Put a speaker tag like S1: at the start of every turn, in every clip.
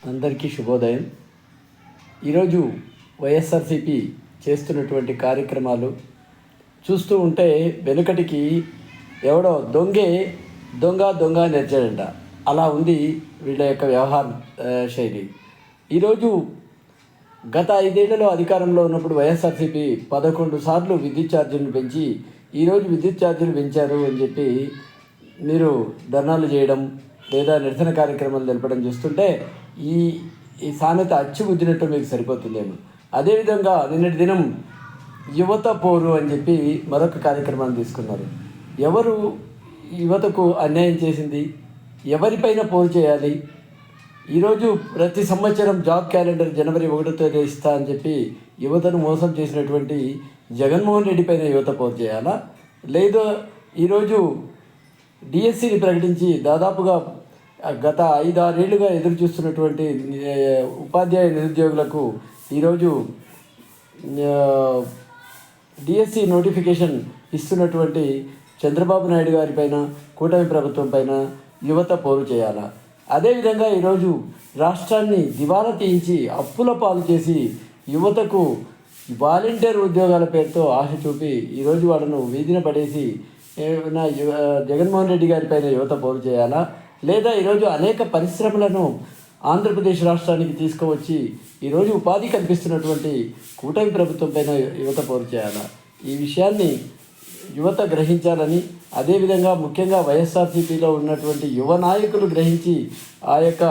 S1: అందరికీ శుభోదయం. ఈరోజు వైఎస్ఆర్సీపీ చేస్తున్నటువంటి కార్యక్రమాలు చూస్తూ ఉంటే వెనుకటికి ఎవడో దొంగ నేర్చాడంట. అలా ఉంది వీళ్ళ యొక్క వ్యవహార శైలి. ఈరోజు గత 5 ఏళ్లలో అధికారంలో ఉన్నప్పుడు వైఎస్ఆర్సీపీ 11 సార్లు విద్యుత్ ఛార్జీలను పెంచి ఈరోజు విద్యుత్ ఛార్జీలు పెంచారు అని చెప్పి మీరు ధర్నాలు చేయడం లేదా నిరసన కార్యక్రమాలు తెలపడం చూస్తుంటే ఈ సామెత అచ్చుగుద్దినట్టు మీకు సరిపోతుందేమో. అదేవిధంగా నిన్నటి దినం యువత పోరు అని చెప్పి మరొక కార్యక్రమాన్ని తీసుకున్నారు. ఎవరు యువతకు అన్యాయం చేసింది? ఎవరిపైన పోరు చేయాలి? ఈరోజు ప్రతి సంవత్సరం జాబ్ క్యాలెండర్ జనవరి 1వ తేదీ ఇస్తా అని చెప్పి యువతను మోసం చేసినటువంటి జగన్మోహన్ రెడ్డి పైన యువత పోరు చేయాలా? లేదా ఈరోజు డిఎస్సిని ప్రకటించి దాదాపుగా గత 5-6 ఏళ్లుగా ఎదురు చూస్తున్నటువంటి ఉపాధ్యాయ నిరుద్యోగులకు ఈరోజు డిఎస్సి నోటిఫికేషన్ ఇస్తున్నటువంటి చంద్రబాబు నాయుడు గారి పైన, కూటమి ప్రభుత్వం పైన యువత పోరు చేయాలా? అదేవిధంగా ఈరోజు రాష్ట్రాన్ని దివాలా తీయించి అప్పుల పాలు చేసి యువతకు వాలంటీర్ ఉద్యోగాల పేరుతో ఆశ చూపి ఈరోజు వాళ్ళను వీధిన పడేసి జగన్మోహన్ రెడ్డి గారి పైన యువత పోరు చేయాలా? లేదా ఈరోజు అనేక పరిశ్రమలను ఆంధ్రప్రదేశ్ రాష్ట్రానికి తీసుకువచ్చి ఈరోజు ఉపాధి కల్పిస్తున్నటువంటి కూటమి ప్రభుత్వం పైన యువత పోరు చేయాలా? ఈ విషయాన్ని యువత గ్రహించాలని, అదేవిధంగా ముఖ్యంగా వైఎస్ఆర్సీపీలో ఉన్నటువంటి యువ నాయకులు గ్రహించి ఆ యొక్క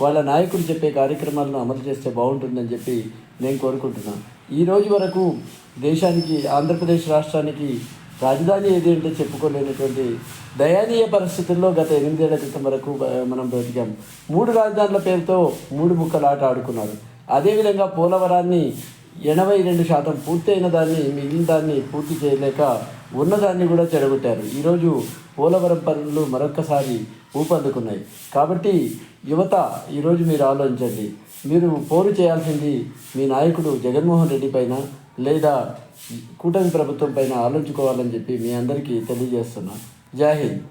S1: వాళ్ళ నాయకులు చెప్పే కార్యక్రమాలను అమలు చేస్తే బాగుంటుందని చెప్పి నేను కోరుకుంటున్నాను. ఈరోజు వరకు దేశానికి, ఆంధ్రప్రదేశ్ రాష్ట్రానికి రాజధాని ఏది అంటే చెప్పుకోలేనటువంటి దయనీయ పరిస్థితుల్లో గత 8 ఏళ్ల క్రితం వరకు మనం బ్రతికాం. 3 రాజధానుల పేరుతో 3 ముక్కలు ఆట ఆడుకున్నారు. అదేవిధంగా పోలవరాన్ని 82% పూర్తయిన దాన్ని, మిగిలిన దాన్ని పూర్తి చేయలేక ఉన్నదాన్ని కూడా చెడగొట్టారు. ఈరోజు పోలవరం పనులు మరొక్కసారి ఊపందుకున్నాయి. కాబట్టి యువత ఈరోజు మీరు ఆలోచించండి. మీరు పోరు చేయాల్సింది మీ నాయకుడు జగన్మోహన్ రెడ్డి పైన లేదా కూటమి ప్రభుత్వం పైన ఆలోచించుకోవాలని చెప్పి మీ అందరికీ తెలియజేస్తున్నా. జై హింద్.